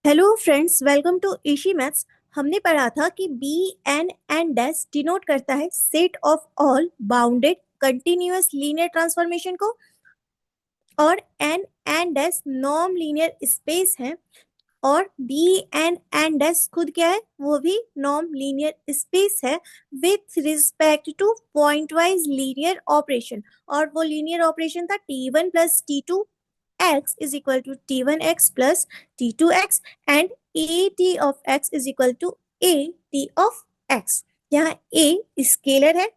Hello friends, welcome to Ishi maths. हमने पढ़ा था कि B N and dash denote करता है set of all bounded continuous linear transformation को, और N and dash non linear space है, और बी एन डैश खुद क्या है, वो भी नॉन लीनियर स्पेस है with respect two point wise linear operation. और वो लीनियर ऑपरेशन था t1 plus t2 x is equal to t1x plus t2x and a t of x is equal to a t of x। यहाँ a scalar है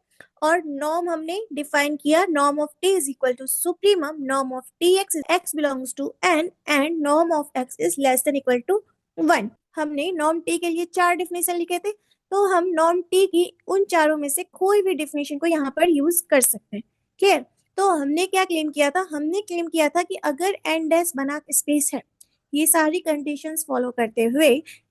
और norm हमने define किया, norm of t is equal to supremum norm of tx x belongs to n and norm of x is less than equal to 1। हमने norm t के लिए 4 definition लिखे थे, तो हम नॉर्म t की उन चारों में से कोई भी डिफिनेशन को यहाँ पर यूज कर सकते हैं। क्लियर? तो हमने क्या क्लेम किया था? हमने क्लेम किया था कि अगर एन डैश बना स्पेस है, ये सारी कंडीशंस फॉलो करते हुए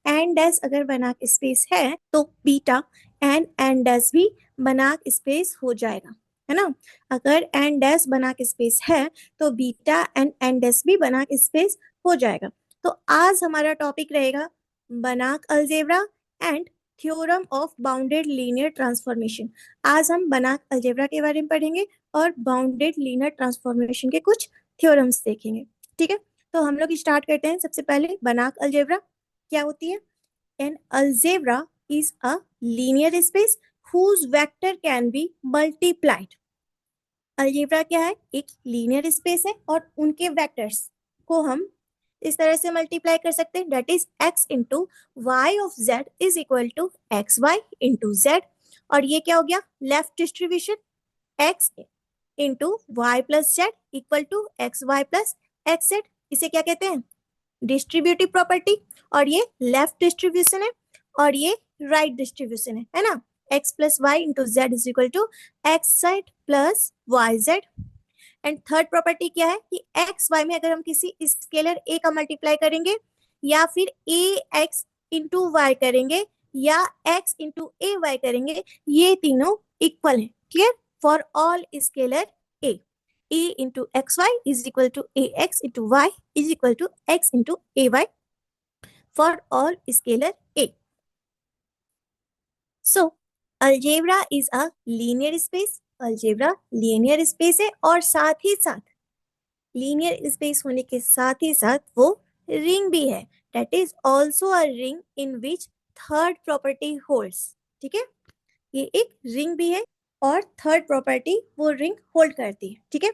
एन डैश अगर बना स्पेस है तो बीटा एन डैश भी बना स्पेस हो जाएगा, है ना। अगर एन डैश बना स्पेस है तो बीटा एन डैश भी बना स्पेस हो जाएगा। तो आज हमारा टॉपिक रहेगा बनाक algebra and theorem of bounded linear transformation. आज हम बनाक अलजेब्रा के बारे में पढ़ेंगे और बाउंडेड लीनियर ट्रांसफॉर्मेशन के कुछ थ्योरम्स देखेंगे। ठीक है, तो हम लोग स्टार्ट करते हैं। सबसे पहले बनाक अलजेब्रा क्या होती है? An algebra is a linear space whose vector can be multiplied। Algebra क्या है? एक लीनियर स्पेस है और उनके वेक्टर्स को हम इस तरह से मल्टीप्लाई कर सकते हैं, that is x into y of z is equal to x y into z. और ये क्या हो गया? Left distribution, x into y plus z equal to x y plus x z. इसे क्या कहते हैं? Distributive property. और ये लेफ्ट डिस्ट्रीब्यूशन है और ये राइट डिस्ट्रीब्यूशन है ना। x plus y into z is equal to x z plus y z. And third property क्या है कि एक्स वाई में अगर हम किसी स्केलर a का मल्टीप्लाई करेंगे या फिर ए एक्स इंटू वाई करेंगे या x इंटू ए वाई करेंगे, ये तीनों इक्वल है। Clear? For all scalar a, a into xy is equal to ax into y is equal to x into ay for all scalar a. So algebra is a linear space। Algebra linear space है और साथ ही साथ linear space होने के साथ ही साथ वो ring भी है, that is also a ring in which third property holds. ठीक है, ये एक रिंग भी है और थर्ड प्रॉपर्टी वो रिंग होल्ड करती है। ठीक है,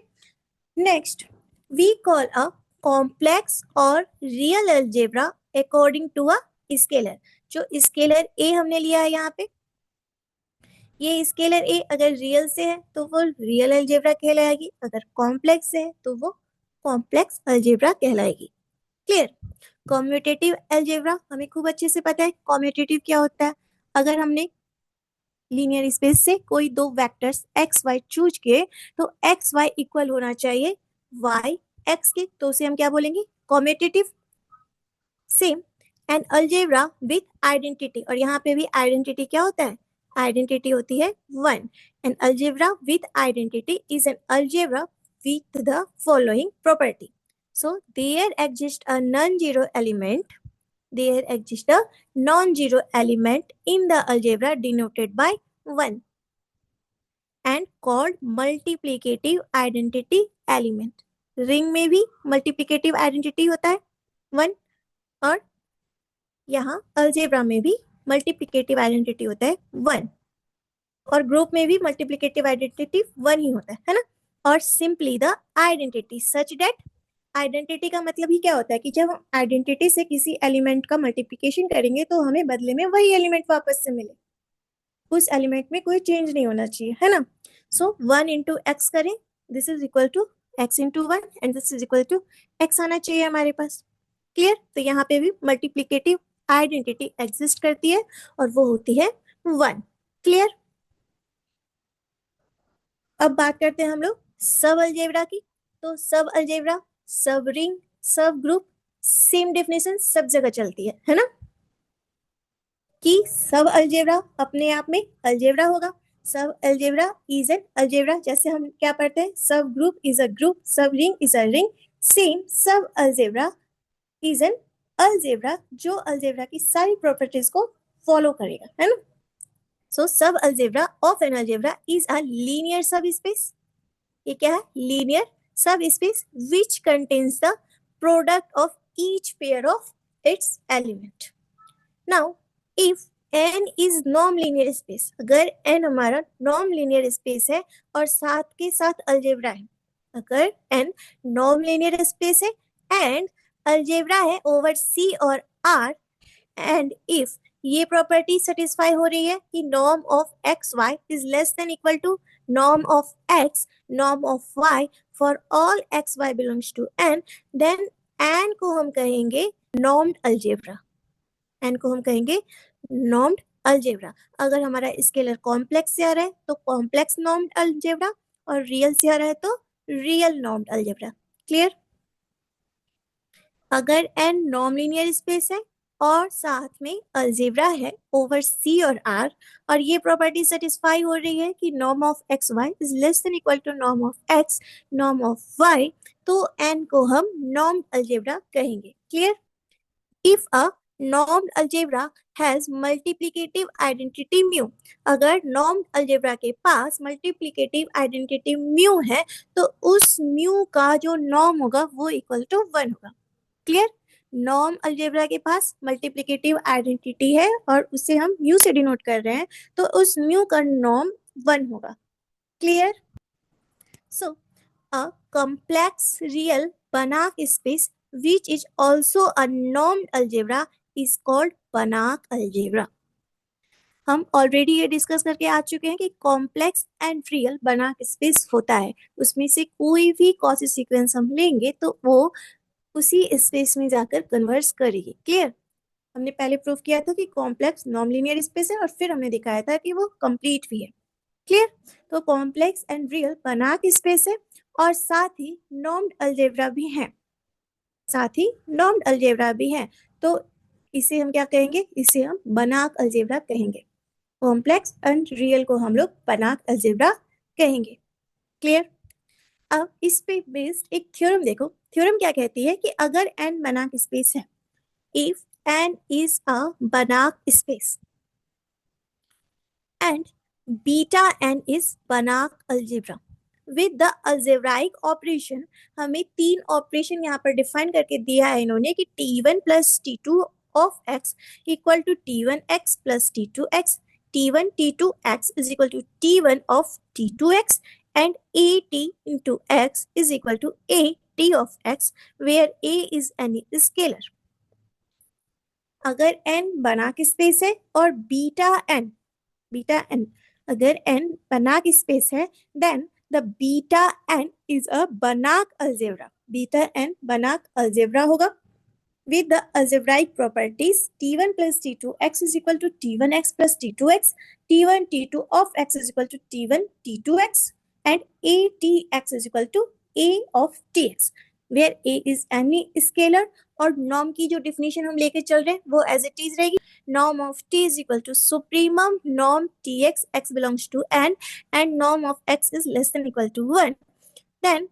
next we call a complex और real algebra according to a scalar. जो स्केलर ए हमने लिया है यहाँ पे, ये स्केलर ए अगर रियल से है तो वो रियल अलजेब्रा कहलाएगी, अगर कॉम्प्लेक्स से है तो वो कॉम्प्लेक्स अलजेब्रा कहलाएगी। क्लियर? कॉम्यूटेटिव अलजेब्रा हमें खूब अच्छे से पता है। कॉम्यूटेटिव क्या होता है? अगर हमने लीनियर स्पेस से कोई दो वेक्टर्स एक्स वाई चूज किए तो एक्स वाई इक्वल होना चाहिए वाई एक्स के, तो उसे हम क्या बोलेंगे? Commutative. Same an algebra with identity, और यहाँ पे भी आइडेंटिटी क्या होता है? आइडेंटिटी होती है 1। An algebra with identity is an algebra with the following property. So there exist a non zero element, there exists a non-zero element in the algebra denoted by 1 and called multiplicative identity element। Ring में भी multiplicative identity होता है 1, और यहाँ algebra में भी multiplicative identity होता है 1, और ग्रुप में भी मल्टीप्लिकेटिव आइडेंटिटी 1 ही होता है ना। और simply the identity such that, identity का मतलब ही क्या होता है कि जब हम आइडेंटिटी से किसी एलिमेंट का मल्टीप्लिकेशन करेंगे तो हमें बदले में वही एलिमेंट वापस से मिले, उस एलिमेंट में कोई चेंज नहीं होना चाहिए, है ना। सो 1 इंटू एक्स करें, this is equal to x into 1 and this is equal to x आना चाहिए हमारे पास। क्लियर? तो यहाँ पे भी मल्टीप्लिकेटिव आइडेंटिटी एग्जिस्ट करती है और वो होती है 1। क्लियर? अब बात करते हैं हम लोग सब अलजेब्रा की। तो सब अलजेब्रा, सब रिंग, सब ग्रुप, सेम डेफिनेशन सब जगह चलती है ना, कि सब अलजेब्रा अपने आप में अलजेब्रा होगा। सब अलजेब्रा इज एन अलजेब्रा, जैसे हम क्या पढ़ते हैं? सब ग्रुप इज अ ग्रुप, सब ring is a ring. Same सब अलजेब्रा इज एन अलजेब्रा जो अलजेब्रा की सारी प्रॉपर्टीज को फॉलो करेगा, है ना। So subalgebra of an algebra is a linear subspace. ये क्या है? Linear subspace which contains the product of each pair of its element. Now if n is non linear space, अगर n हमारा non linear space है और साथ के साथ अलजेब्रा है, अगर n नॉन लीनियर स्पेस है एंड अलजेब्रा है ओवर C और R, एंड इफ ये प्रॉपर्टी सेटिस्फाई हो रही है कि norm of x y is less than equal to norm of x norm of y for all x y belongs to N, then N को हम कहेंगे नॉर्म्ड algebra. N को हम कहेंगे नॉर्म्ड अलजेब्रा। अगर हमारा स्केलर कॉम्प्लेक्स से आ रहा है तो कॉम्प्लेक्स नॉर्म्ड अलजेब्रा, और रियल से आ रहा है तो रियल नॉर्म्ड अलजेब्रा। क्लियर? अगर n नॉन लीनियर स्पेस है और साथ में अलजेब्रा है ओवर C और R, और ये प्रॉपर्टी सेटिस्फाई हो रही है कि norm of x y is less than equal to norm of x norm of y, तो n को हम नॉर्म अलजेब्रा कहेंगे। Clear? If a normed algebra has multiplicative identity mu, अगर नॉर्म्ड अलजेब्रा के पास मल्टीप्लिकेटिव आइडेंटिटी म्यू है तो उस mu का जो नॉर्म होगा वो इक्वल टू 1 होगा। क्लियर? नॉर्म अलजेब्रा के पास मल्टीप्लिकेटिव आइडेंटिटी है और उसे हम म्यू से डिनोट कर रहे हैं, तो उस म्यू का नॉर्म 1 होगा। Clear? So a complex real Banach space which is also a normed algebra is called Banach algebra। हम ऑलरेडी ये डिस्कस करके आ चुके हैं कि complex and real Banach space होता है, उसमें से कोई भी कॉची सीक्वेंस हम लेंगे तो वो उसी स्पेस में जाकर कन्वर्स करेगी। क्लियर? हमने पहले प्रूव किया था कि कॉम्प्लेक्स नॉन लीनियर स्पेस है और फिर हमने दिखाया था कि वो कंप्लीट भी है। क्लियर? तो complex and real Banach space है और साथ ही नॉर्म्ड अलजेब्रा भी है, साथ ही नॉर्म्ड अलजेब्रा भी है, तो इसे हम क्या कहेंगे? इसे हम Banach अलजेब्रा कहेंगे। कॉम्प्लेक्स एंड रियल को हम लोग Banach अलजेब्रा कहेंगे। क्लियर? अब इस पे बेस्ड एक थ्योरम देखो। थ्योरम क्या कहती है कि अगर n Banach स्पेस है, if n is a Banach space and beta n is Banach algebra with the algebraic operation, हमें 3 ऑपरेशन यहाँ पर डिफाइन करके दिया है इन्होंने कि t1 plus t2 of x equal to t1x plus t2x, t1 t2x is equal to t1 of t2x, and at into x is equal to at of x, where a is any scalar। अगर n Banach space है और beta n अगर n Banach space है, then the beta n is a Banach algebra. Beta n Banach algebra होगा with the algebraic properties t1 plus t2x is equal to t1x plus t2x, t1 t2 of x is equal to t1 t2x, and atx is equal to a of tx, where a is any scalar। और norm की जो definition हम लेके चल रहे हैं वो as it is रहेगी। norm of t is equal to supremum norm tx, x belongs to n, and norm of x is less than equal to 1, then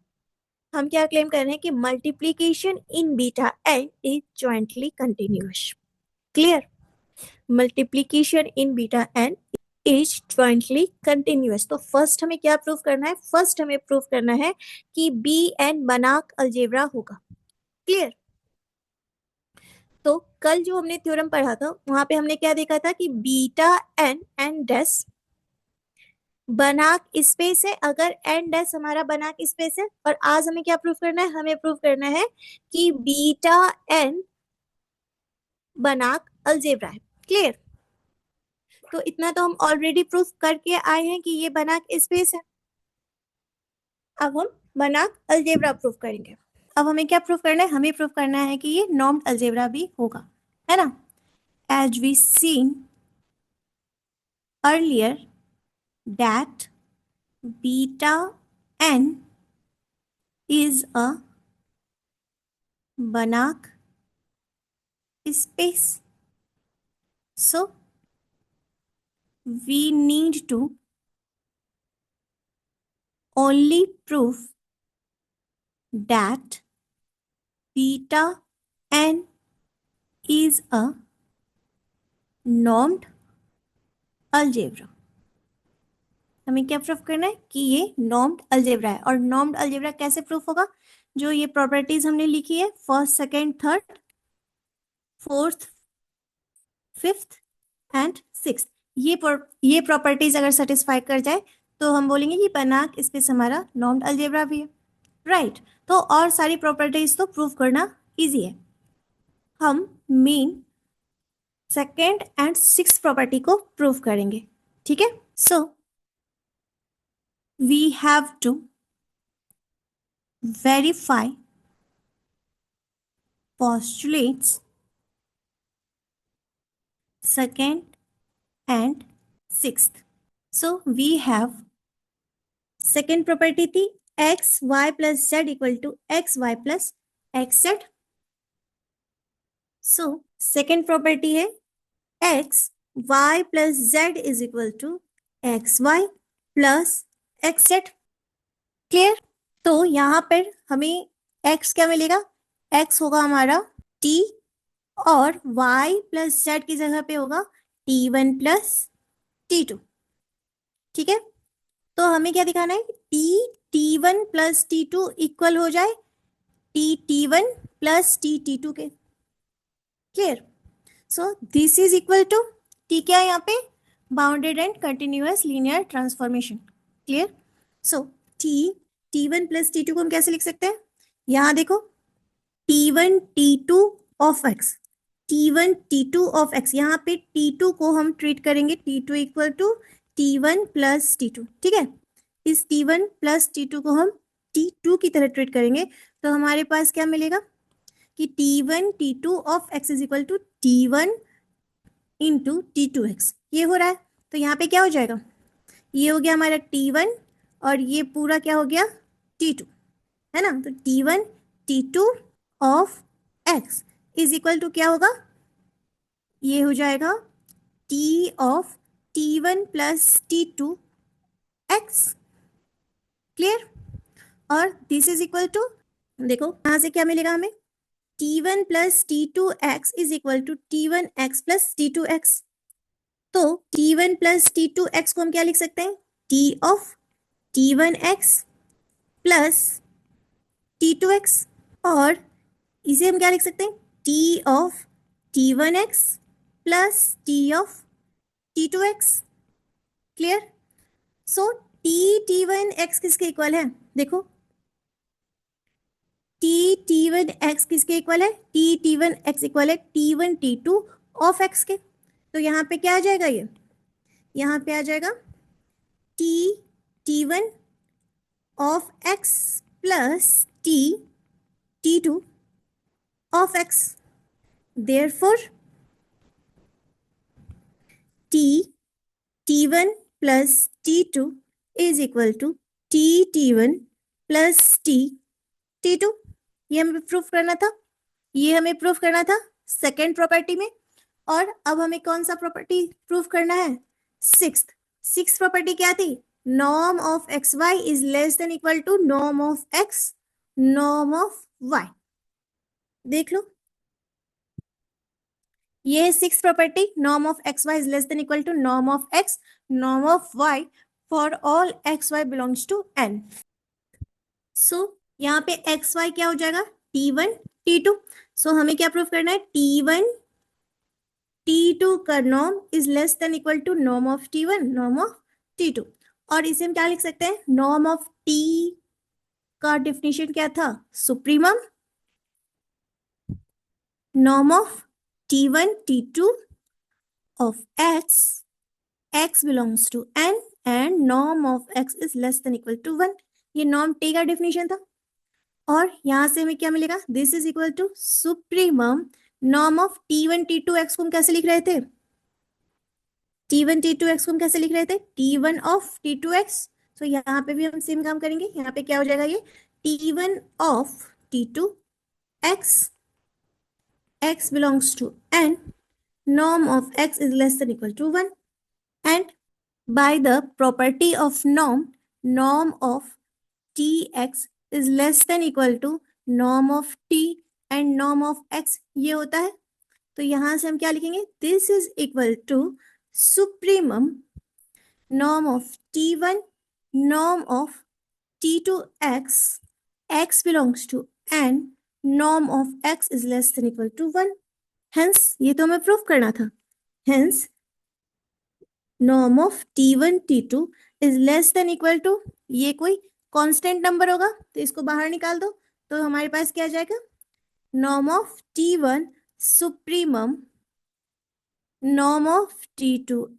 हम क्या क्लेम कर रहे हैं कि multiplication in beta n is jointly continuous. Clear? Multiplication in beta n is jointly continuous. तो first हमें क्या prove करना है? फर्स्ट हमें प्रूव करना है कि बी एन Banach अलजेब्रा होगा। क्लियर? तो कल जो हमने थ्योरम पढ़ा था वहां पे हमने क्या देखा था कि beta N and dash Banach space है, अगर एन डैश हमारा Banach स्पेस है। और आज हमें क्या प्रूव करना है? हमें प्रूव करना है कि बीटा एन Banach अलजेब्रा है। क्लियर? तो इतना तो हम ऑलरेडी प्रूफ करके आए हैं कि ये Banach स्पेस है। अब हम Banach अलजेब्रा प्रूफ करेंगे। अब हमें क्या प्रूफ करना है? हमें प्रूफ करना है कि ये नॉर्म्ड अलजेब्रा भी होगा, है ना। As we seen earlier that beta N is a Banach space. So we need to only prove that beta n is a normed algebra. हमें क्या प्रूफ करना है कि ये नॉर्म्ड अलजेब्रा है। और नॉर्म्ड अलजेब्रा कैसे प्रूफ होगा? जो ये प्रॉपर्टीज हमने लिखी है, first, second, third, fourth, fifth and sixth, ये प्रॉपर्टीज अगर सेटिस्फाई कर जाए तो हम बोलेंगे कि बनाक स्पेस हमारा नॉर्म्ड अलजेब्रा भी है, राइट। तो और सारी प्रॉपर्टीज तो प्रूफ करना इजी है। हम main second and sixth property को प्रूफ करेंगे, ठीक है। So we have to verify postulates second and sixth. So we have second property थी x y plus z equal to x y plus x z. So second property है x y plus z is equal to x y plus x z. Clear? तो यहाँ पर हमें x क्या मिलेगा? x होगा हमारा t और y प्लस z की जगह पे होगा t1 प्लस t2, ठीक है। तो हमें क्या दिखाना है? t1 प्लस t2 इक्वल हो जाए t1 प्लस t2 के। Clear? So this is equal to t क्या है यहाँ पे? Bounded and continuous linear transformation. Clear? So t1 plus t2 को हम कैसे लिख सकते हैं? यहाँ देखो, t1 t2 of x, t1 t2 of x, यहाँ पे t2 को हम ट्रीट करेंगे t2 equal to t1 plus t2, ठीक है। इस t1 प्लस t2 को हम t2 की तरह ट्रीट करेंगे तो हमारे पास क्या मिलेगा कि t1 t2 of x is equal to t1 into t2x। ये हो रहा है तो यहाँ पे क्या हो जाएगा? ये हो गया हमारा t1 और ये पूरा क्या हो गया? t2, है ना। तो t1 t2 of x is equal to क्या होगा? ये हो जाएगा t of t1 plus t2 x। Clear? और दिस इज इक्वल टू, देखो यहां से क्या मिलेगा हमें? t1 plus t2x is equal to t1x plus t2x। तो t1 प्लस t2x को हम क्या लिख सकते हैं? t of t1x plus t2x। और इसे हम क्या लिख सकते हैं? t of t1x plus t of t2x। Clear? So t1x किसके इक्वल है? देखो t1x किसके इक्वल है? t1x इक्वल है t1 t2 ऑफ x के। तो यहाँ पे क्या आ जाएगा? ये यहाँ पे आ जाएगा t1 of x plus t2 of x। Therefore t1 plus t2 is equal to t1 plus t2। ये हमें प्रूफ करना था, ये हमें प्रूफ करना था सेकेंड प्रॉपर्टी में। और अब हमें कौन सा प्रॉपर्टी प्रूफ करना है? सिक्स्थ प्रॉपर्टी क्या थी? Norm of x y is less than equal to norm of x norm of y. देख लो, ये six property, norm of x y is less than equal to norm of x norm of y for all x y belongs to N. So यहाँ पे x Y क्या हो जाएगा? t1 t2। सो हमें क्या प्रूफ करना है? t1 t2 का norm is less than equal to norm of t1 norm of t2। और इसे हम क्या लिख सकते हैं? नॉर्म ऑफ t का डेफिनेशन क्या था? Supremum. Norm of t1 t2 of x belongs to n and norm of x is less than equal to 1। ये नॉर्म t का डेफिनेशन था। और यहां से हमें क्या मिलेगा? This is equal to supremum norm of t1 t2 x को हम कैसे लिख रहे थे? t1 t2 x को हम कैसे लिख रहे थे? t1 of t2 x। तो यहाँ पे भी हम सेम काम करेंगे। यहाँ पे क्या हो जाएगा? ये t1 of t2 x, x belongs to n, norm of x is less than equal to 1, and by the property of norm, norm of tx is less than equal to norm of t and norm of x। ये होता है तो यहां से हम क्या लिखेंगे, this is equal to supremum norm of T1, norm of T2 x, x belongs to n, norm of x is less than equal to 1. Hence, ये तो हमें प्रूफ करना था. Hence, norm of T1, T2 is less than equal to, ये कोई constant number होगा तो इसको बाहर निकाल दो, तो हमारे पास क्या आ जाएगा, norm of T1 supremum norm of T2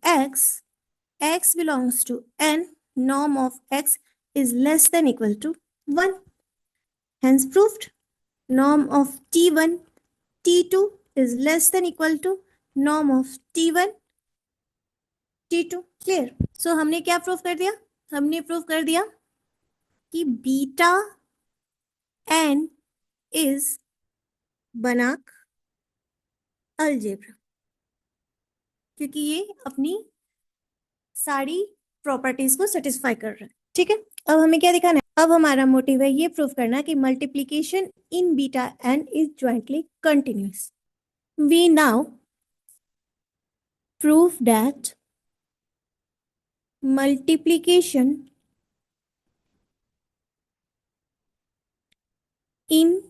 x belongs to n, norm of x is less than equal to 1. Hence proved. Norm of T1, T2 is less than equal to norm of T1, T2. Clear? So हमने क्या prove कर दिया, हमने prove कर दिया कि beta n is बनाक algebra, क्योंकि ये अपनी सारी प्रॉपर्टीज को सेटिस्फाई कर रहा है. ठीक है, अब हमें क्या दिखाना है, अब हमारा मोटिव है ये प्रूव करना कि multiplication in beta N is jointly continuous. We now prove that multiplication in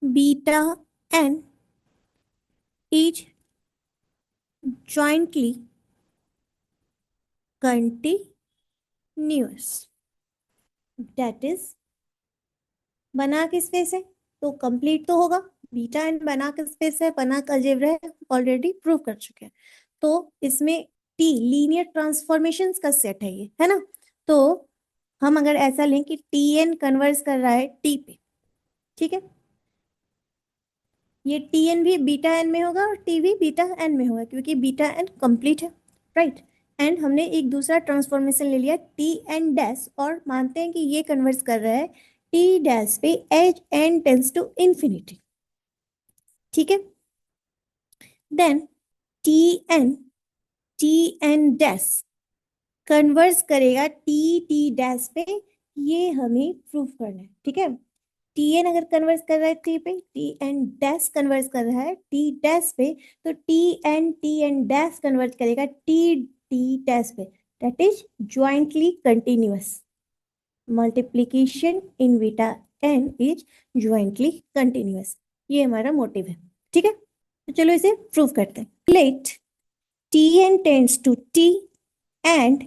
beta n is jointly continuous. That is, बना किस पे से, तो कंप्लीट तो होगा, बीटा एन बना किस पे से, बना अलजेब्रा है, ऑलरेडी प्रूव कर चुके हैं. तो इसमें टी लीनियर ट्रांसफॉर्मेशंस का सेट है ये, है ना. तो हम अगर ऐसा लें कि टी एन कन्वर्स कर रहा है टी पे, ठीक है, ये टी एन भी बीटा एन में होगा और टी भी बीटा एन में होगा, क्योंकि बीटा एन कंप्लीट है, राइट. एंड हमने एक दूसरा ट्रांसफॉर्मेशन ले लिया टी एन डैश, और मानते हैं कि ये कन्वर्स कर रहा है टी डैश पे as N tends to infinity. ठीक है, then T N dash converge करेगा टी डैश पे, ये हमें प्रूफ करना है. ठीक है, टी एन अगर कन्वर्स कर रहा है टी पे, टी एन डैश कन्वर्स कर रहा है टी डैश पे, तो टी एन डैश कन्वर्ट करेगा टी डैश पे. That is jointly continuous. Multiplication in beta N is jointly continuous. ये हमारा मोटिव है. ठीक है, तो चलो इसे प्रूव करते हैं. Let T N tends to T and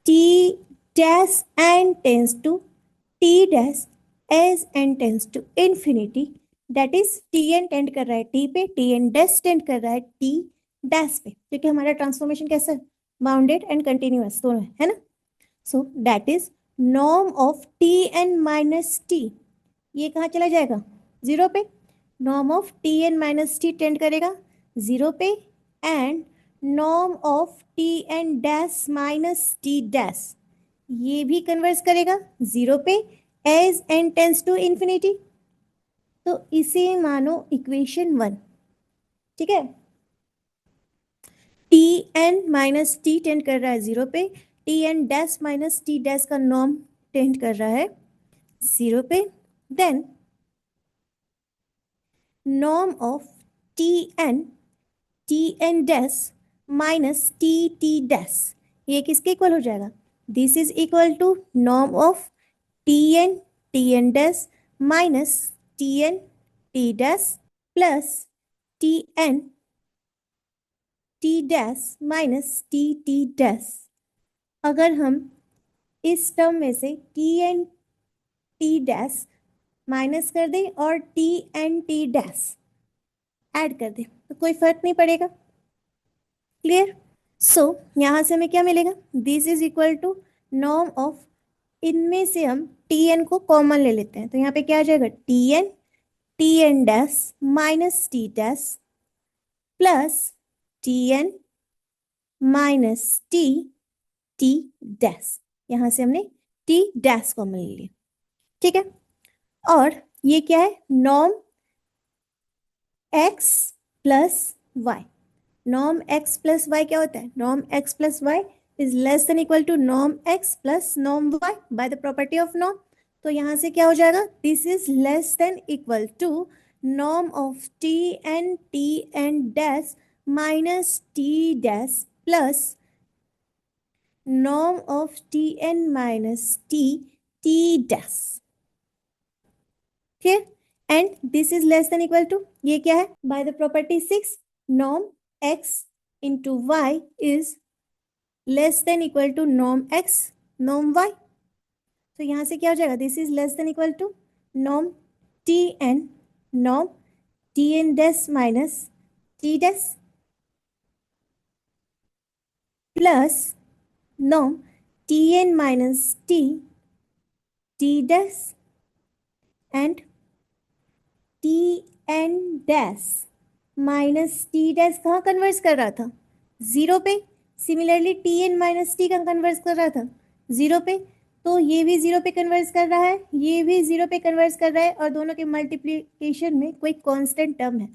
T dash N tends to T dash as n tends to infinity, that is tn tend कर रहा है t पे, tn डैश टेंड कर रहा है t डैश पे, क्योंकि हमारा ट्रांसफॉर्मेशन कैसा है, बाउंडेड एंड कंटिन्यूअस दोनों है ना. So that is norm of tn minus t, ये कहाँ चला जाएगा, जीरो पे. Norm of tn minus t tend करेगा जीरो पे, and norm of tn dash minus t dash, ये भी कन्वर्स करेगा जीरो पे as N tends to infinity. तो इसे मानो इक्वेशन 1. ठीक है, T N minus T tend कर रहा है जीरो पे, T N dash minus T dash का नॉर्म टेंड कर रहा है जीरो पे. Then norm of T N dash minus T dash, ये किसके इक्वल हो जाएगा, this is equal to norm of T N dash minus T dash plus T dash minus T dash. अगर हम इस टर्म में से टी डैश माइनस कर दें और टी डैश ऐड कर दें तो कोई फर्क नहीं पड़ेगा. क्लियर? सो यहां से हमें क्या मिलेगा, this is equal to norm of, इनमें से हम tn को कॉमन ले लेते हैं, तो यहाँ पे क्या आ जाएगा, tn dash minus T dash plus tn minus T dash. यहां से हमने t डैश कॉमन ले लिया. ठीक है, और ये क्या है, norm x plus Y. Norm x plus Y क्या होता है, norm x plus Y is less than equal to norm x plus norm y by the property of norm. तो यहां से क्या हो जाएगा, this is less than equal to norm of t and dash minus t dash plus norm of tn minus t dash. ठीक, and this is less than equal to, ये क्या है, by the property 6 norm x into Y is less than equal to norm x norm y. तो यहां से क्या हो जाएगा, this is less than equal to norm norm T N dash minus T dash plus norm T N minus T dash and T N dash minus T dash कहाँ converge कर रहा था, जीरो पे. Similarly T N minus T का converge कर रहा था zero पे, तो ये भी जीरो पे कन्वर्स कर रहा है, ये भी जीरो पे कन्वर्स कर रहा है, और दोनों के मल्टीप्लीकेशन में कोई कांस्टेंट टर्म है,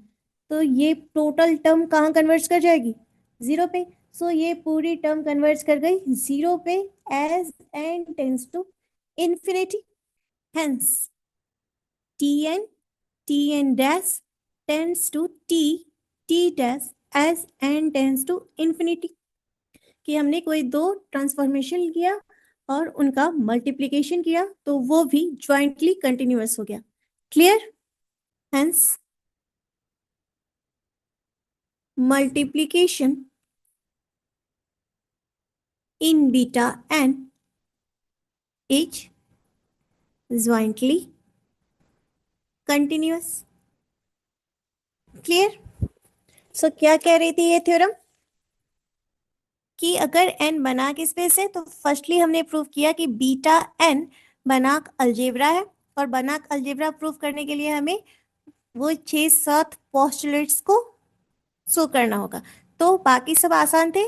तो ये टोटल टर्म कहाँ कन्वर्स कर जाएगी, जीरो पे. सो ये पूरी टर्म कन्वर्स कर गई जीरो पे as N tends to infinity. Hence tn dash tends to t dash as n tends to infinity. कि हमने कोई दो ट्रांसफॉर्मेशन किया और उनका मल्टीप्लीकेशन किया तो वो भी ज्वाइंटली कंटिन्यूअस हो गया. Clear. Hence multiplication in beta n is jointly continuous. Clear. So क्या कह रही थी ये थ्योरम, कि अगर n बनाक स्पेस है तो फर्स्टली हमने प्रूव किया कि बीटा n बनाक अलजेब्रा है, और बनाक अलजेब्रा प्रूव करने के लिए हमें वो 6-7 पोस्टुलेट्स को शो करना होगा. तो बाकी सब आसान थे,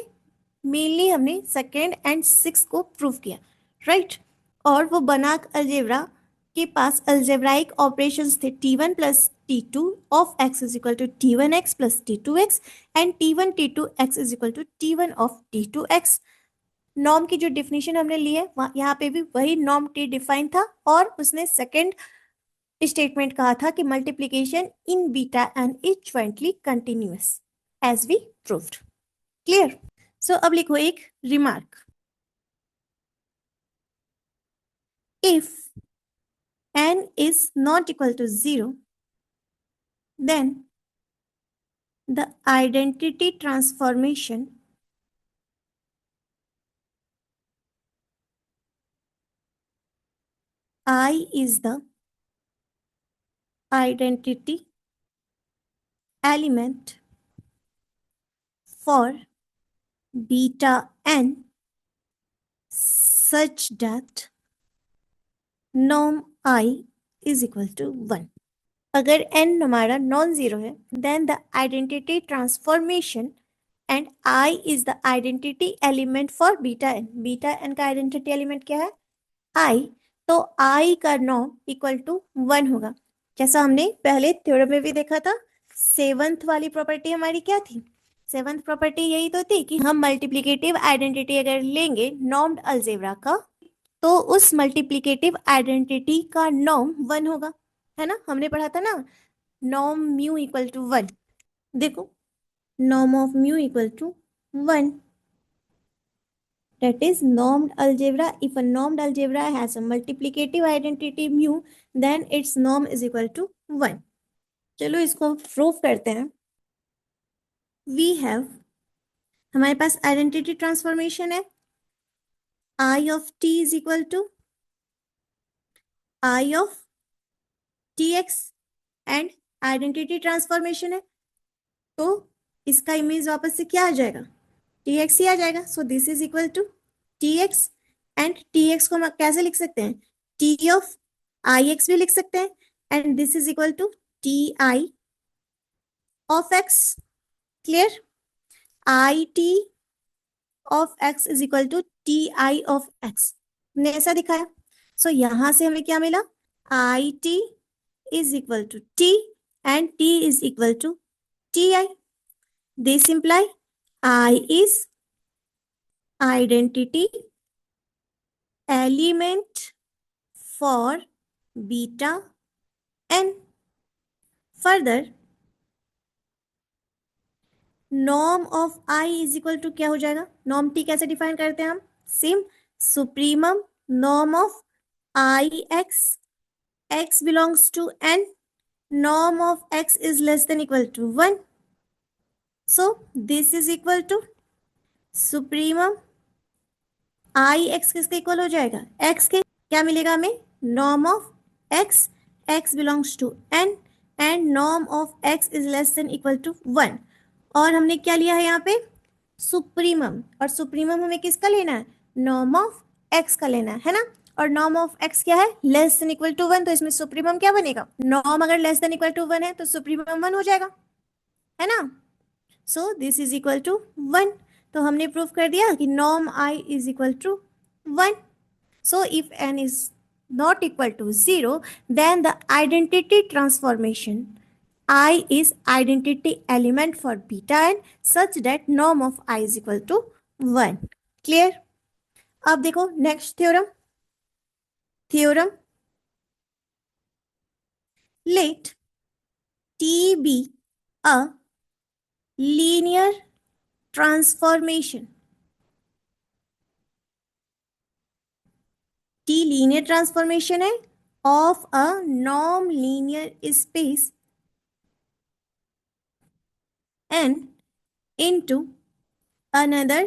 मेनली हमने सेकेंड एंड 6 को प्रूव किया, राइट. और वो बनाक अलजेब्रा के पास अलजेब्राइक ऑपरेशंस थे t1 plus t2 of x is equal to t1x plus t2x and t1 t2x is equal to t1 of t2x. Norm की जो डिफिनेशन हमने ली है यहाँ पे भी वही नॉर्म टी डिफाइन था, और उसने सेकेंड स्टेटमेंट कहा था कि multiplication in beta and is jointly continuous as we proved. Clear. So अब लिखो एक remark, if n is not equal to 0 then the identity transformation I is the identity element for beta n such that norm I is equal to 1. अगर n हमारा non zero है then the identity transformation and I is the identity element for beta n. Beta n का identity element क्या है, I. तो I का norm equal to 1 होगा, जैसा हमने पहले थ्योरम में भी देखा था. सेवंथ वाली प्रॉपर्टी हमारी क्या थी, सेवंथ प्रॉपर्टी यही तो थी कि हम मल्टीप्लिकेटिव आइडेंटिटी अगर लेंगे नॉर्म्ड अलजेब्रा का, तो उस मल्टीप्लिकेटिव आइडेंटिटी का नॉर्म 1 होगा, है ना. हमने पढ़ा था ना नॉर्म म्यू इक्वल टू 1. देखो norm of mu equal to 1. That is normed algebra. If a normed algebra has a multiplicative identity mu, then its norm is equal to 1. चलो इसको प्रूव करते हैं. We have, हमारे पास identity transformation है, I of t is equal to I of tx and identity transformation है, तो इसका image वापस से क्या आ जाएगा, tx ही आ जाएगा. So this is equal to tx and tx को हम कैसे लिख सकते हैं, t ऑफ ix भी लिख सकते हैं, and this is equal to ti of x. Clear. it of x is equal to ti of x, हमने ऐसा दिखाया. सो यहां से हमें क्या मिला, it is equal to t and t is equal to ti. This imply I is identity element for beta n further norm of I is equal to क्या हो जाएगा, नॉर्म टी कैसे डिफाइन करते हैं हम, same supremum norm of I X, X belongs to N, norm of x is less than equal to 1. So this is equal to supremum I x किसके equal हो जाएगा, x के, क्या मिलेगा हमें, norm of x, x belongs to n and norm of x is less than equal to 1. और हमने क्या लिया है यहाँ पे, सुप्रीमम, और सुप्रीमम हमें किसका लेना है, नॉर्म ऑफ x का लेना है ना, और नॉर्म ऑफ x क्या है, लेस देन इक्वल टू 1, तो इसमें सुप्रीमम क्या बनेगा, नॉर्म अगर लेस देन इक्वल टू 1 है तो सुप्रीमम 1 हो जाएगा, है ना। So this is equal to 1, तो हमने प्रूव कर दिया कि norm I is equal to 1. So if n is not equal to 0 then the identity transformation I is identity element for beta n such that norm of I is equal to 1. Clear? अब देखो next theorem let T be a linear transformation. T linear transformation है of a norm linear space n into another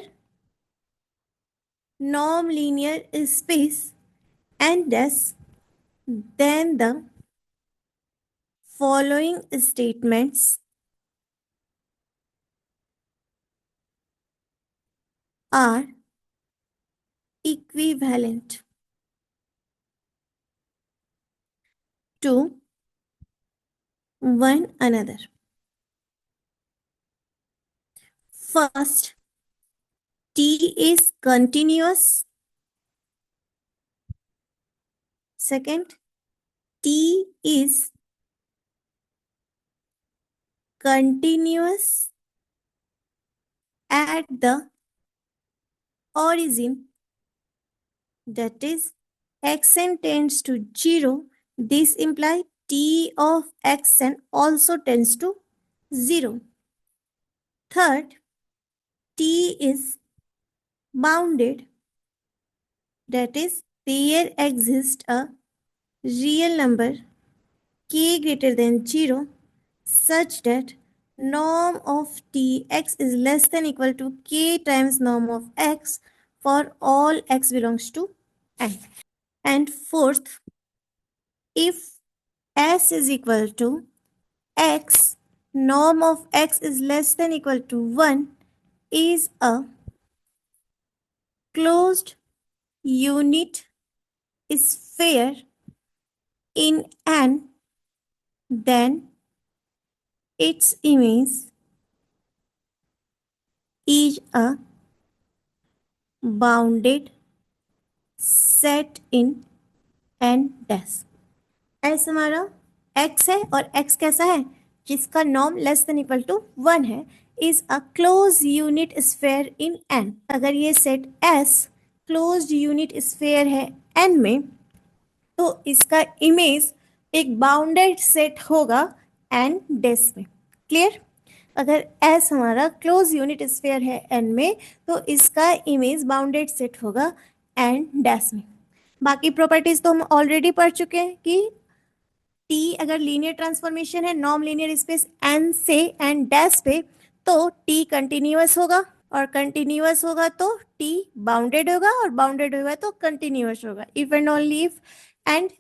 norm linear space and thus then the following statements are equivalent to one another. First, T is continuous. Second, T is continuous at the origin, that is xn tends to 0. This implies T of xn also tends to 0. Third, T is bounded, that is there exists a real number k greater than 0 such that norm of Tx is less than equal to k times norm of x for all x belongs to n. And fourth, if s is equal to x, norm of x is less than equal to 1 is a closed unit sphere in n, then its image is a bounded set in n dash. s हमारा x है और x कैसा है, जिसका norm less than equal to 1 है, is a close unit sphere in n. अगर ये set s closed unit sphere है n में, तो इसका इमेज एक बाउंडेड सेट होगा n डैश में. क्लियर? अगर S हमारा क्लोज यूनिट स्फेयर है n में, तो इसका इमेज बाउंडेड सेट होगा n डैश में. बाकी प्रॉपर्टीज तो हम ऑलरेडी पढ़ चुके हैं कि T अगर लीनियर ट्रांसफॉर्मेशन है नॉर्म लीनियर स्पेस n से n डैश पे, तो T कंटिन्यूअस होगा, और कंटिन्यूअस होगा तो T बाउंडेड होगा, और बाउंडेड होगा तो कंटिन्यूअस होगा, if and only if. And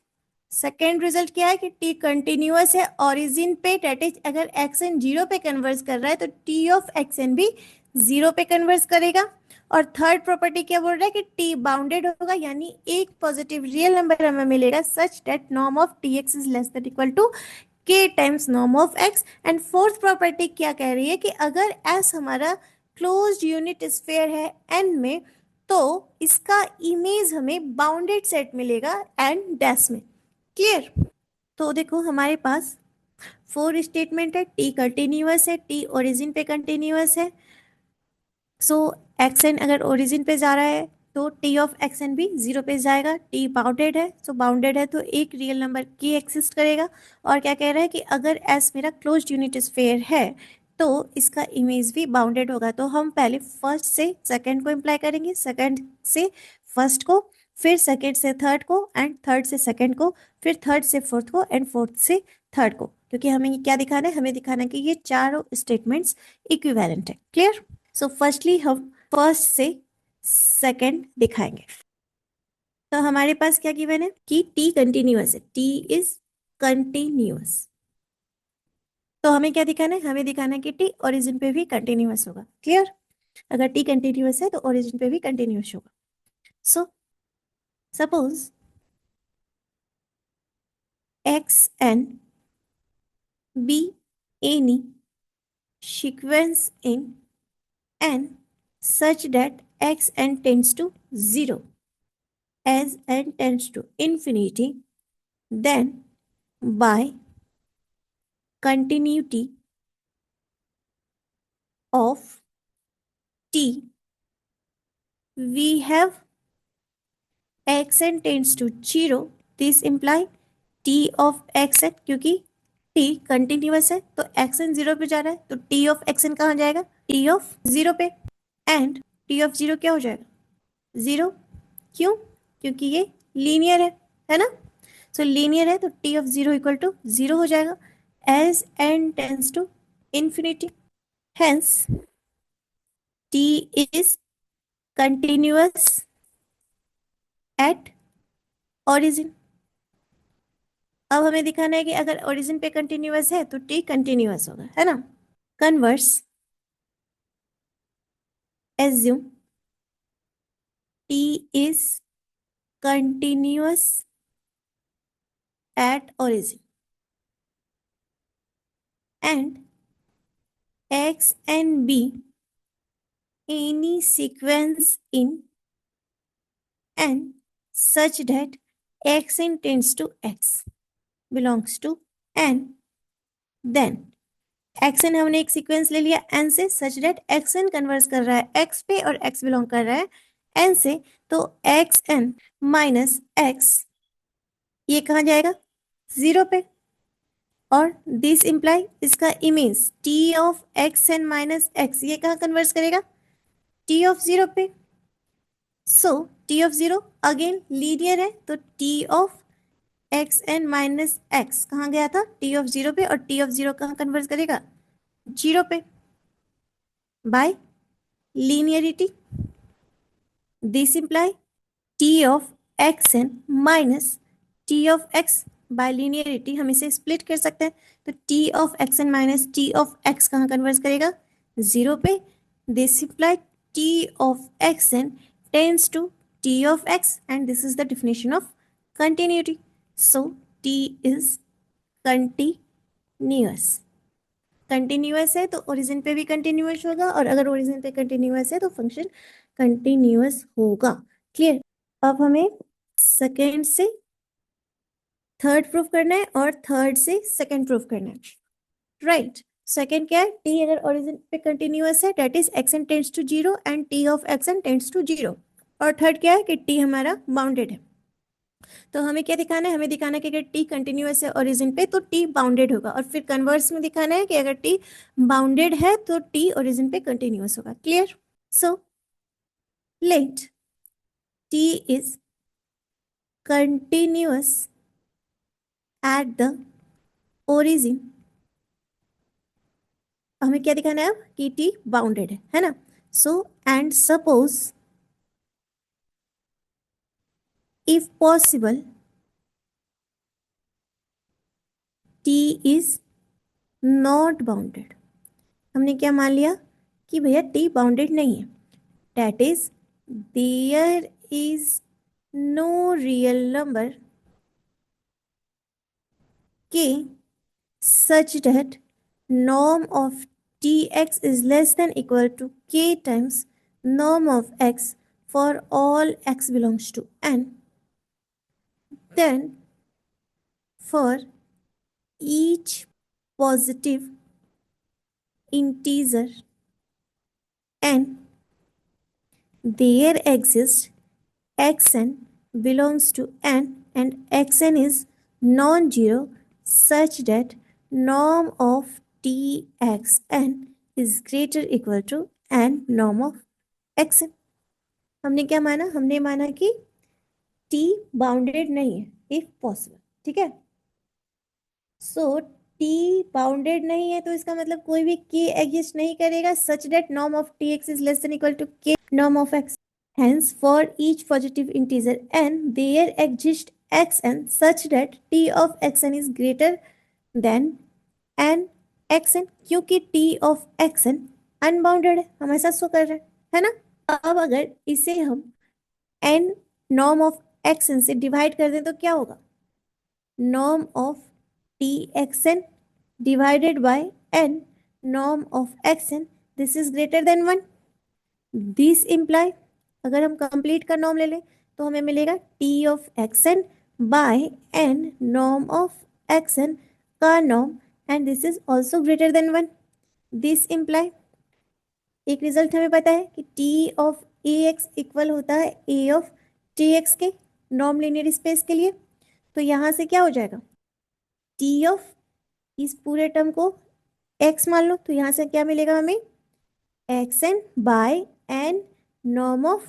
second result क्या है कि T कंटिन्यूअस है ऑरिजिन पे, डेट इज अगर xn 0 पे कन्वर्स कर रहा है तो T ऑफ xn भी 0 पे कन्वर्स करेगा. और थर्ड प्रॉपर्टी क्या बोल रहा है कि T बाउंडेड होगा, यानी एक पॉजिटिव रियल नंबर हमें मिलेगा such that norm of Tx is less than equal to k times norm of x. And fourth property क्या कह रही है कि अगर S हमारा क्लोज्ड यूनिट स्फेयर है n में, तो इसका इमेज हमें बाउंडेड सेट मिलेगा n डैश में. क्लियर? तो देखो हमारे पास 4 स्टेटमेंट है, T कंटिन्यूअस है, T ओरिजिन पे कंटिन्यूअस है. सो xn अगर ओरिजिन पे जा रहा है तो टी ऑफ एक्स एन भी 0 पे जाएगा। टी बाउंडेड है, तो बाउंडेड है तो एक रियल नंबर के एक्सिस्ट करेगा। और क्या कह रहा है कि अगर एस मेरा क्लोज्ड यूनिट स्फीयर है तो इसका इमेज भी बाउंडेड होगा। तो हम पहले फर्स्ट से सेकंड को इम्प्लाई करेंगे, सेकंड से फर्स्ट को, फिर सेकंड से थर्ड को, एंड थर्ड से सेकंड को, फिर थर्ड से फोर्थ को, एंड फोर्थ से थर्ड को। क्योंकि हमें ये क्या दिखाना है, हमें दिखाना है कि ये चारों स्टेटमेंट्स इक्विवेलेंट है। क्लियर? सो फर्स्टली हम फर्स्ट से सेकंड दिखाएंगे। तो हमारे पास क्या गिवन है कि टी कंटिन्यूअस है, टी इज कंटिन्यूअस। तो हमें क्या दिखाना है, हमें दिखाना है कि टी ओरिजिन पे भी कंटिन्यूअस होगा। क्लियर? अगर टी कंटिन्यूअस है तो ओरिजिन पे भी कंटिन्यूअस होगा। So suppose X N be any sequence in n such that x n tends to 0 as n tends to infinity, then by continuity of t we have x n tends to 0. This imply t of x n, क्योंकि t continuous है तो x n 0 पे जा रहा है, तो t of x n कहाँ जाएगा, t of 0 पे। एंड t of 0 क्या हो जाएगा, 0। क्यों? क्योंकि ये लीनियर है ना। सो लीनियर है तो t of 0 इक्वल टू 0 हो जाएगा as n tends to infinity. Hence t is continuous at origin. अब हमें दिखाना है कि अगर ओरिजिन पे कंटिन्यूअस है तो t कंटिन्यूअस होगा, है ना। Converse assume t is continuous at origin and x and b any sequence in n such that x n tends to x belongs to n, then X N हमने एक sequence ले लिया N से, such that X N converge कर रहा है x पे और एक्स बिलोंग कर रहा है एन से, तो एक्स एन माइनस एक्स ये कहाँ जाएगा, 0 पे। और दिस इंप्लाई इसका image T of X N minus X ये कहाँ कन्वर्स करेगा, टी ऑफ 0 पे। So T of 0 again linear है तो T of X N minus X कहाँ गया था, टी ऑफ 0 पे, और टी ऑफ 0 कहाँ कन्वर्स करेगा, 0 पे। By linearity, this imply t of xn minus t of x by linearity हम इसे स्प्लिट कर सकते हैं, तो t of xn minus t of x कहाँ कन्वर्स करेगा, 0 पे। this imply t of xn tends to t of x and this is the definition of continuity. So t is continuous. Continuous है तो origin पे भी continuous होगा, और अगर ओरिजिन पे कंटिन्यूअस है तो फंक्शन कंटिन्यूअस होगा। क्लियर? अब हमें सेकेंड से थर्ड प्रूफ करना है और थर्ड से सेकेंड प्रूफ करना है। राइट? सेकेंड क्या है, टी अगर ओरिजिन पे कंटिन्यूअस है that is X N tends to 0 and T of X N tends to 0। और थर्ड क्या है कि टी हमारा बाउंडेड है। तो हमें क्या दिखाना है, हमें दिखाना है कि अगर टी कंटिन्यूअस है ओरिजिन पे तो टी बाउंडेड होगा, और फिर कन्वर्स में दिखाना है कि अगर टी बाउंडेड है तो टी ओरिजिन पे कंटिन्यूअस होगा। Clear? So let T is continuous at the origin. हमें क्या दिखाना है अब कि टी बाउंडेड है ना। So and suppose if possible T is not bounded. हमने क्या मान लिया कि भैया टी बाउंडेड नहीं है, that is there is no real number k such that norm of tx is less than equal to k times norm of x for all x belongs to n. Then for each positive integer n there exists xn belongs to n and xn is non-zero such that norm of txn is greater equal to n norm of xn. हमने क्या माना? हमने माना कि t bounded नहीं है if possible. ठीक है. सो t बाउंडेड नहीं है तो इसका मतलब कोई भी k एग्जिस्ट नहीं करेगा such that norm of tx is less than equal to k norm of x. Hence, for each positive integer n, there exists xn such that t of xn is greater than n xn, क्योंकि t of xn unbounded है, हमारे साथ show कर रहा है ना. अब अगर इसे हम n norm of xn से डिवाइड कर दें तो क्या होगा? norm of txn divided by n norm of xn, this is greater than 1. This imply, अगर हम कंप्लीट का नॉर्म ले लें तो हमें मिलेगा T of x n by N norm of x n का norm and this is also greater than 1. This imply, एक रिजल्ट हमें पता है कि T of A x equal होता है ए ऑफ टी एक्स के नॉर्म लीनियर स्पेस के लिए. तो यहाँ से क्या हो जाएगा? टी ऑफ इस पूरे टर्म को एक्स मान लो तो यहाँ से क्या मिलेगा हमें? xn by n norm of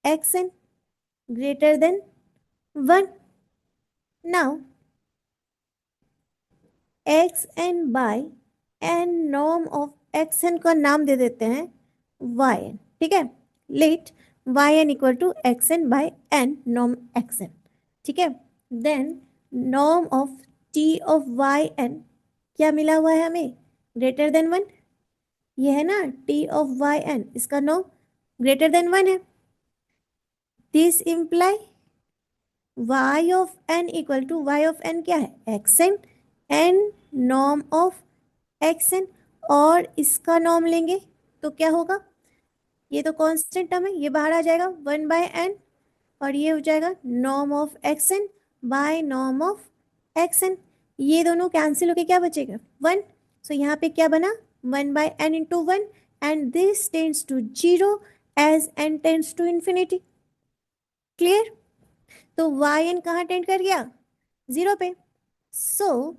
xn greater than 1. Now xn by n norm of xn का नाम दे देते हैं yn. ठीक है. Let yn equal to xn by n norm xn. ठीक है. Then norm of t of yn क्या मिला हुआ है हमें? Greater than 1. ये है ना t of yn, इसका नॉर्म ग्रेटर देन 1 है. This imply y of n equal to y of n क्या है? xn n norm of xn, और इसका नॉर्म लेंगे तो क्या होगा? ये तो कांस्टेंट टर्म है, ये बाहर आ जाएगा 1 बाय n, और ये हो जाएगा norm of xn by norm of xn. ये दोनों कैंसिल होके क्या बचेगा? 1. सो यहाँ पे क्या बना? 1 by n into 1 and this tends to 0 as n tends to infinity. Clear? तो yn कहाँ टेंड कर गया? 0 पे. सो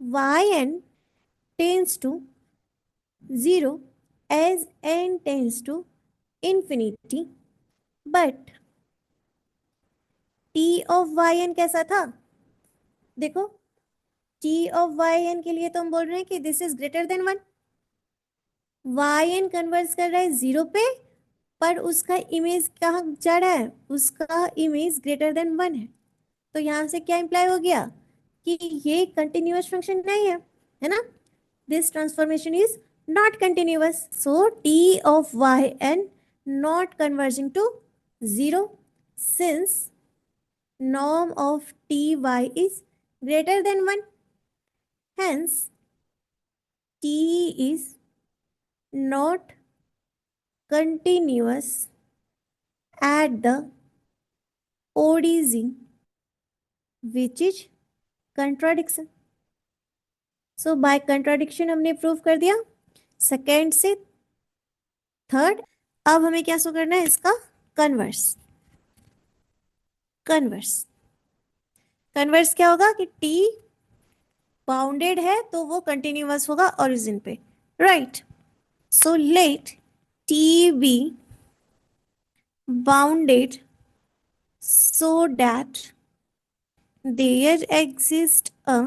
yn tends to 0 as n tends to infinity. But t of yn कैसा था? देखो, t of yn के लिए तो हम बोल रहे हैं कि this is greater than 1. yn converse कर रहा है 0 पे, पर उसका इमेज कहाँ जा रहा है? उसका इमेज ग्रेटर देन 1 है. तो यहाँ से क्या इंप्लाई हो गया कि ये कंटिन्यूअस फंक्शन नहीं है ना. This transformation is not continuous. So T of Y N not converging to 0 since norm of ty is greater than 1. Hence, t is not continuous at the origin, which is contradiction. So by contradiction हमने prove कर दिया second से third. अब हमें क्या show करना है? इसका कन्वर्स. कन्वर्स क्या होगा कि t बाउंडेड है तो वो कंटिन्यूअस होगा ओरिजिन पे, right. So let t be bounded so that there exists a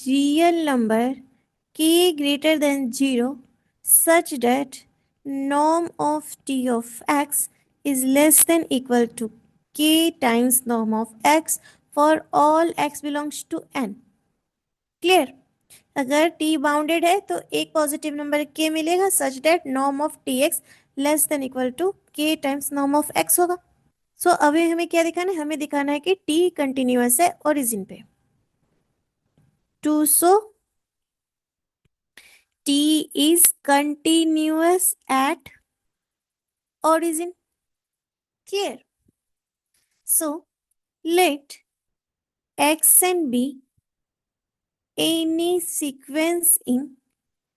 real number k greater than 0 such that norm of t of x is less than equal to k times norm of x for all x belongs to n. क्लियर? अगर t bounded है तो एक positive number k मिलेगा such that norm of tx less than equal to k times norm of x होगा. सो अभी हमें क्या दिखाना है? हमें दिखाना है कि t कंटिन्यूअस है ओरिजिन पे. To so t is continuous at origin. Clear? So let xn be any sequence in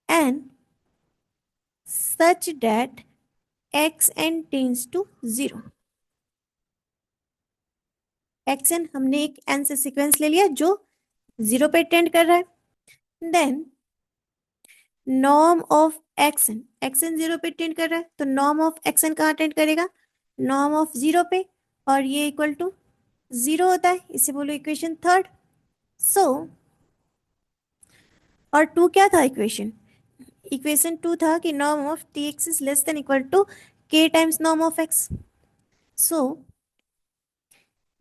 n such that xn tends to 0. xn हमने एक n से सीक्वेंस ले लिया जो 0 पे टेंड कर रहा है। Then norm of xn, xn 0 पे टेंड कर रहा है तो नॉर्म ऑफ xn कहाँ टेंड करेगा, नॉर्म ऑफ 0 पे, और ये इक्वल टू 0 होता है, इसे बोलो इक्वेशन थर्ड। सो और 2 क्या था इक्वेशन, इक्वेशन 2 था कि norm of tx is less than equal to k times norm of x। So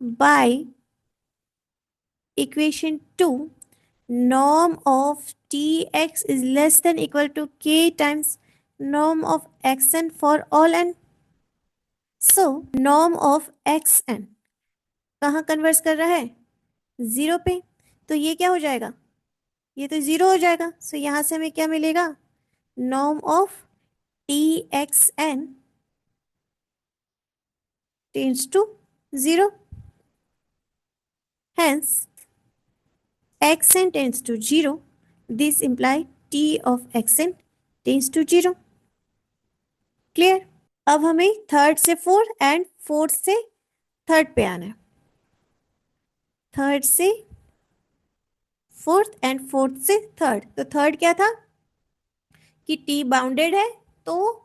by equation 2 norm of tx is less than equal to k times norm of xn for all n. So norm of xn कहाँ converge कर रहा है, 0 पे, तो ये क्या हो जाएगा, ये तो 0 हो जाएगा। सो यहाँ से हमें क्या मिलेगा, norm of txn tends to 0, hence xn tends to 0, this imply t of xn tends to 0। Clear. अब हमें थर्ड से फोर्थ एंड फोर्थ से थर्ड पे आना है, थर्ड से फोर्थ एंड फोर्थ से थर्ड। तो थर्ड क्या था कि टी बाउंडेड है, तो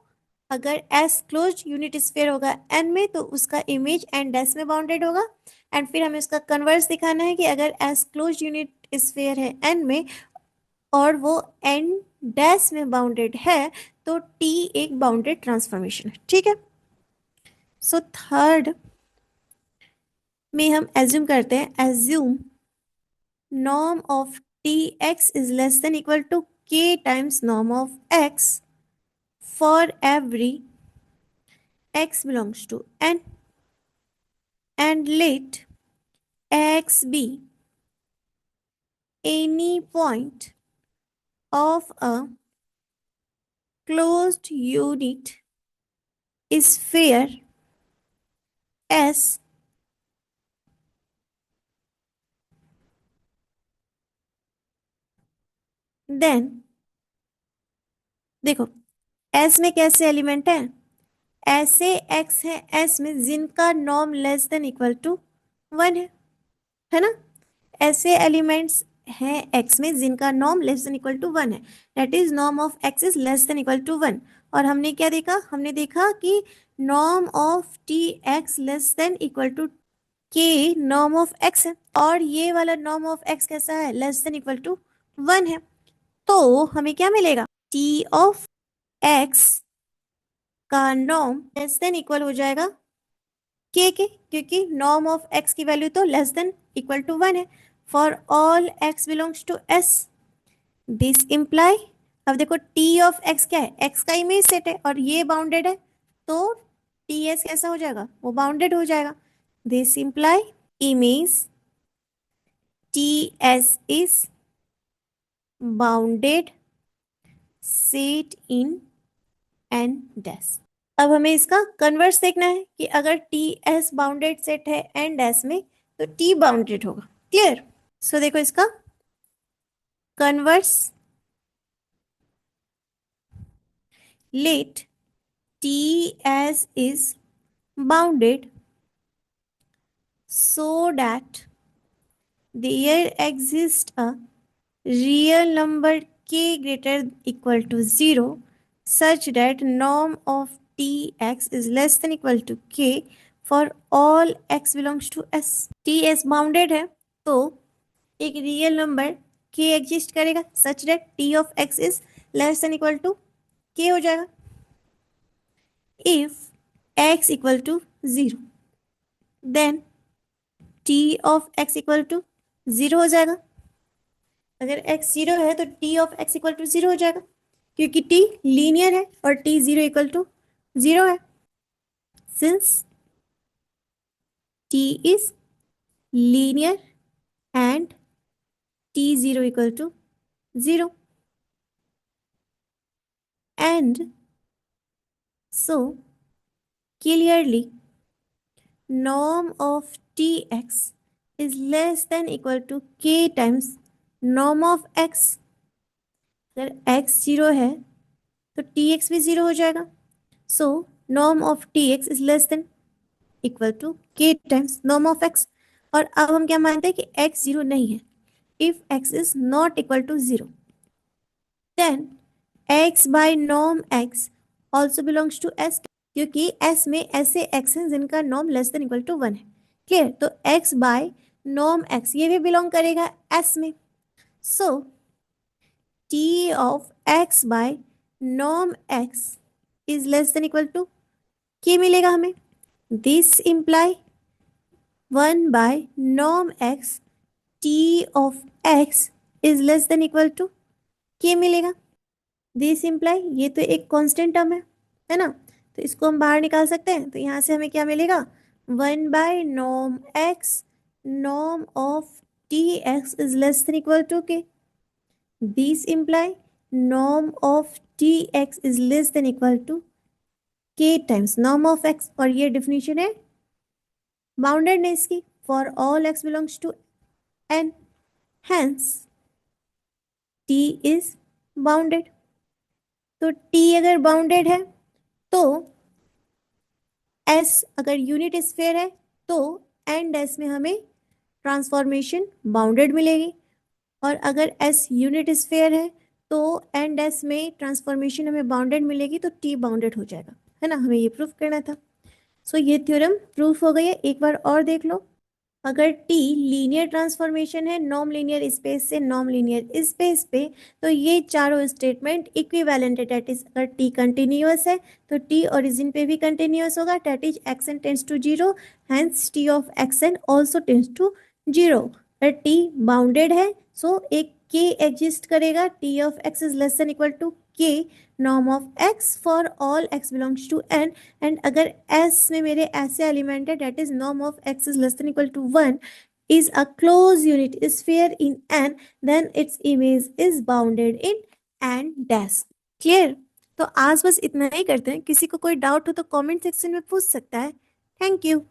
अगर एस क्लोज्ड यूनिट स्फीयर होगा एन में तो उसका इमेज एन डैश में बाउंडेड होगा। एंड फिर हमें उसका कन्वर्स दिखाना है कि अगर एस क्लोज्ड यूनिट स्फीयर है एन में और वो एन डैश में बाउंडेड है तो टी एक बाउंडेड ट्रांसफॉर्मेशन है। ठीक है। सो थर्ड में हम एज्यूम करते हैं, assume norm of tx is less than equal to k times norm of x for every x belongs to n, and let x be any point of a closed unit sphere S then देखो S में कैसे element है, ऐसे x है S में जिनका norm less than equal to 1 है ना, ऐसे एलिमेंट्स हैं x में जिनका norm less than equal to 1 है, that is norm of x is less than equal to 1। और हमने क्या देखा, हमने देखा कि norm of tx less than equal to k norm of x है, और ये वाला नॉर्म ऑफ x कैसा है, लेस देन इक्वल टू 1 है। तो हमें क्या मिलेगा, t ऑफ x का नॉर्म लेस देन इक्वल हो जाएगा k के, क्योंकि नॉर्म ऑफ x की वैल्यू तो लेस देन इक्वल टू 1 है for all x belongs to s। This imply, अब देखो t ऑफ x क्या है, x का इमेज सेट है और ये बाउंडेड है, तो ts कैसा हो जाएगा, वो बाउंडेड हो जाएगा। This imply image ts is bounded set in n dash. अब हमें इसका कन्वर्स देखना है कि अगर ts बाउंडेड सेट है n डैश में तो t बाउंडेड होगा। क्लियर। सो देखो इसका converse, let ts is bounded so that there exists a real number k greater equal to 0 such that norm of tx is less than equal to k for all x belongs to s। ts bounded है तो एक real number k exist करेगा such that t of x is less than equal to k हो जाएगा। if x equal to 0 then t of x equal to 0 हो जाएगा। अगर x 0 है तो t of x equal to 0 हो जाएगा, क्योंकि t लीनियर है और t 0 equal to 0 है। since t is linear and t 0 equal to 0 and so clearly norm of tx is less than equal to k times norm of x। अगर x 0 है तो tx भी 0 हो जाएगा। सो norm of tx is less than equal to k times norm of x। और अब हम क्या मानते हैं कि x 0 नहीं है. If x is not equal to 0, then x by norm x also belongs to s, क्योंकि s में ऐसे x हैं जिनका norm less than equal to 1 है. क्लियर. तो x by norm x ये भी बिलोंग करेगा s में. सो t of x by norm x is less than equal to k मिलेगा हमें. This imply 1 by norm x t of x is less than equal to k मिलेगा. This imply ये तो एक कांस्टेंट टर्म है ना, तो इसको हम बाहर निकाल सकते हैं. तो यहाँ से हमें क्या मिलेगा, 1 by norm x norm of tx is less than equal to k. These imply norm of tx is less than equal to k times norm of x. और ये डिफिनीशन है बाउंडेडनेस की, for all x belongs to n, hence t is bounded. तो t अगर bounded है तो s अगर unit sphere है तो एंड s में हमें ट्रांसफॉर्मेशन बाउंडेड मिलेगी. और अगर s यूनिट स्फीयर है तो एंड s में ट्रांसफॉर्मेशन हमें बाउंडेड मिलेगी, तो t बाउंडेड हो जाएगा, है ना. हमें ये प्रूफ करना था. सो ये थ्योरम प्रूफ हो गई है. एक बार और देख लो. अगर t लीनियर ट्रांसफॉर्मेशन है नॉन लीनियर स्पेस से नॉन लीनियर स्पेस पे, तो ये चारों स्टेटमेंट इक्विवेलेंट है. डेट इज अगर t कंटिन्यूअस है तो t ओरिजिन पे भी कंटिन्यूअस होगा. That is xn tends to 0, hence t of xn also tends to 0. अगर t बाउंडेड है सो एक k एग्जिस्ट करेगा. t of x is less than equal to k norm of x for all x belongs to n. And अगर s में मेरे ऐसे element है that is norm of x is less than equal to 1 is a closed unit sphere in n, then its image is bounded in n dash. Clear. तो आज बस इतना ही करते हैं. किसी को कोई डाउट हो तो कमेंट सेक्शन में पूछ सकता है. Thank you.